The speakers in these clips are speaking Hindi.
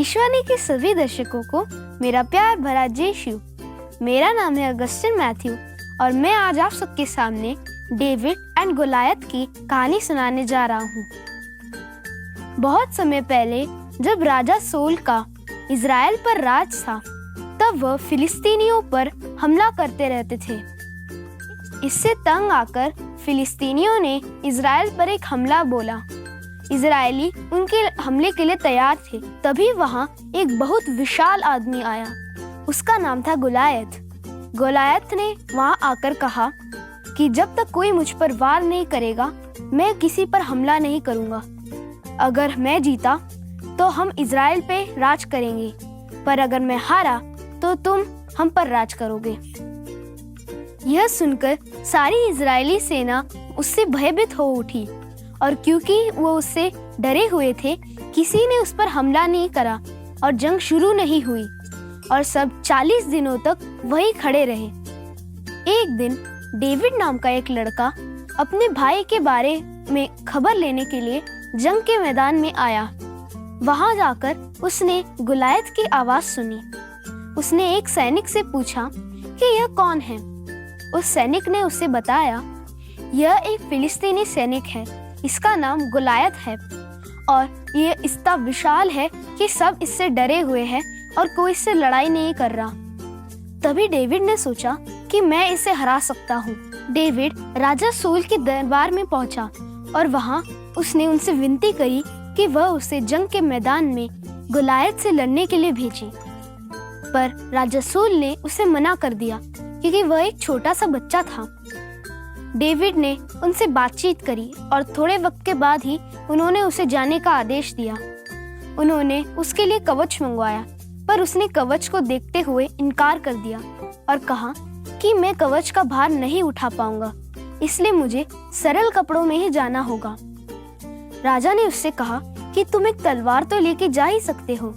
ईश्वरी के सभी दर्शकों को मेरा प्यार भरा जय शिव। मेरा नाम है अगस्टिन मैथ्यू और मैं आज आप सबके सामने डेविड एंड गोलायत की कहानी सुनाने जा रहा हूँ। बहुत समय पहले जब राजा सोल का इज़राइल पर राज था, तब वह फिलिस्तीनियों पर हमला करते रहते थे। इससे तंग आकर फिलिस्तीनियों ने इज़राइल पर एक हमला बोला। इज़राइली उनके हमले के लिए तैयार थे। तभी वहां एक बहुत विशाल आदमी आया। उसका नाम था गोलायत। गोलायत ने वहां आकर कहा कि जब तक कोई मुझ पर वार नहीं करेगा, मैं किसी पर हमला नहीं करूंगा। अगर मैं जीता तो हम इज़राइल पे राज करेंगे, पर अगर मैं हारा तो तुम हम पर राज करोगे। यह सुनकर सारी इज़राइली सेना उससे भयभीत हो उठी, और क्योंकि वो उससे डरे हुए थे, किसी ने उस पर हमला नहीं करा और जंग शुरू नहीं हुई, और सब 40 दिनों तक वहीं खड़े रहे। एक दिन डेविड नाम का एक लड़का अपने भाई के बारे में खबर लेने के लिए जंग के मैदान में आया। वहां जाकर उसने गोलायत की आवाज सुनी। उसने एक सैनिक से पूछा कि यह कौन है। उस सैनिक ने उसे बताया, यह एक फिलिस्तीनी सैनिक है, इसका नाम गोलायत है और ये इतना विशाल है कि सब इससे डरे हुए हैं और कोई इससे लड़ाई नहीं कर रहा। तभी डेविड ने सोचा कि मैं इसे हरा सकता हूँ। डेविड राजा सोल के दरबार में पहुंचा और वहां उसने उनसे विनती करी कि वह उसे जंग के मैदान में गोलायत से लड़ने के लिए भेजे। पर राजा सोल ने उसे मना कर दिया क्योंकि वह एक छोटा सा बच्चा था। डेविड ने उनसे बातचीत करी और थोड़े वक्त के बाद ही उन्होंने उसे जाने का आदेश दिया। उन्होंने उसके लिए कवच मंगवाया, पर उसने कवच को देखते हुए इनकार कर दिया और कहा कि मैं कवच का भार नहीं उठा पाऊंगा, इसलिए मुझे सरल कपड़ों में ही जाना होगा। राजा ने उससे कहा कि तुम एक तलवार तो लेके जा ही सकते हो,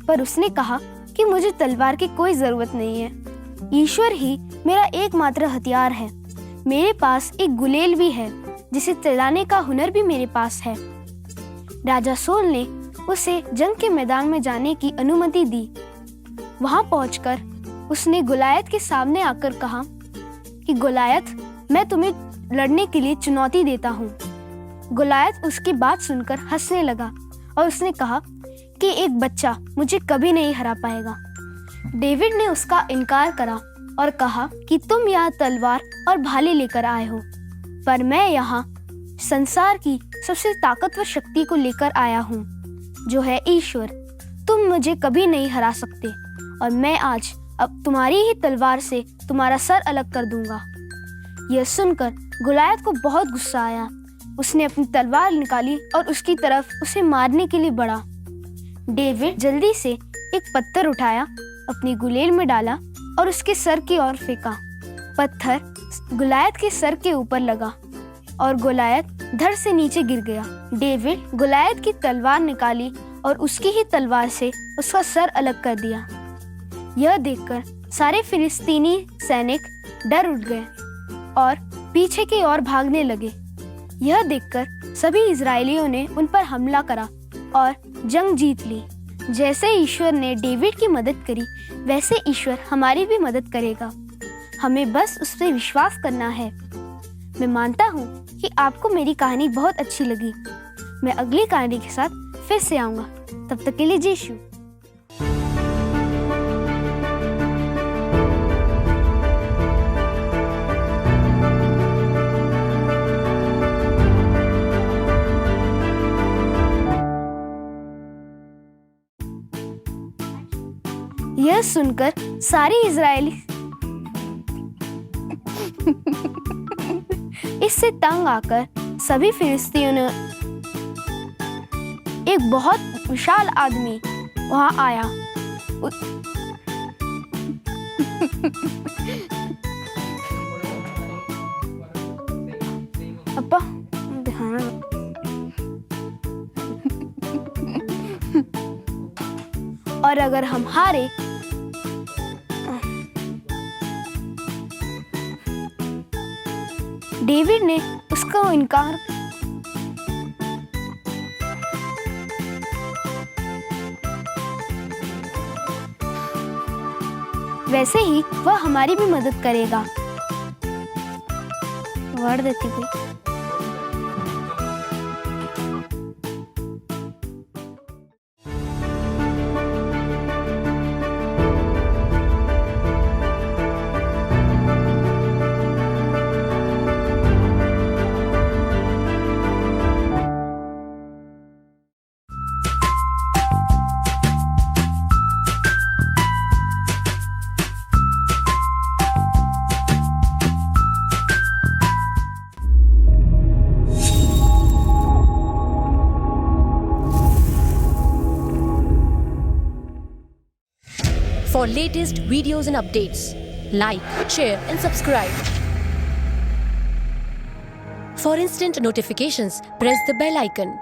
पर उसने कहा कि मुझे तलवार की कोई जरूरत नहीं है। ईश्वर ही मेरा एकमात्र हथियार है। मेरे पास एक गुलेल भी है, जिसे चलाने का हुनर भी मेरे पास है। राजा सोल ने उसे जंग के मैदान में जाने की अनुमति दी। वहां पहुंचकर उसने गोलायत के सामने आकर कहा कि गोलायत, मैं तुम्हें लड़ने के लिए चुनौती देता हूँ। गोलायत उसकी बात सुनकर हंसने लगा और उसने कहा कि एक बच्चा मुझे कभी नहीं हरा पाएगा। डेविड ने उसका इनकार करा और कहा कि तुम यहाँ तलवार और भाले लेकर आए हो, पर मैं यहाँ संसार की सबसे ताकतवर शक्ति को लेकर आया हूँ, जो है ईश्वर। तुम मुझे कभी नहीं हरा सकते और मैं आज अब तुम्हारी ही तलवार से तुम्हारा सर अलग कर दूंगा। यह सुनकर गोलायत को बहुत गुस्सा आया। उसने अपनी तलवार निकाली और उसकी तरफ उसे मारने के लिए बढ़ा। डेविड जल्दी से एक पत्थर उठाया, अपनी गुलेल में डाला और उसके सर की ओर फेंका। पत्थर गोलायत के सर के ऊपर लगा और गोलायत धड़ से नीचे गिर गया। डेविड गोलायत की तलवार निकाली और उसकी ही तलवार से उसका सर अलग कर दिया। यह देखकर सारे फिलिस्तीनी सैनिक डर उठ गए और पीछे की ओर भागने लगे। यह देखकर सभी इजरायलियों ने उन पर हमला करा और जंग जीत ली। जैसे ईश्वर ने डेविड की मदद करी, वैसे ईश्वर हमारी भी मदद करेगा। हमें बस उस पर विश्वास करना है। मैं मानता हूँ कि आपको मेरी कहानी बहुत अच्छी लगी। मैं अगली कहानी के साथ फिर से आऊँगा। तब तक के लिए जय शिव। यह सुनकर सारे इजरायली इससे तंग आकर सभी फिलिस्तीनियों ने एक बहुत विशाल आदमी वहां आया। अप्पा ध्यान। और अगर हम हारे डेविड ने उसका इनकार वैसे ही वह हमारी भी मदद करेगा। वर्ड देती हुई For latest videos and updates, like, share and subscribe. For instant notifications, press the bell icon.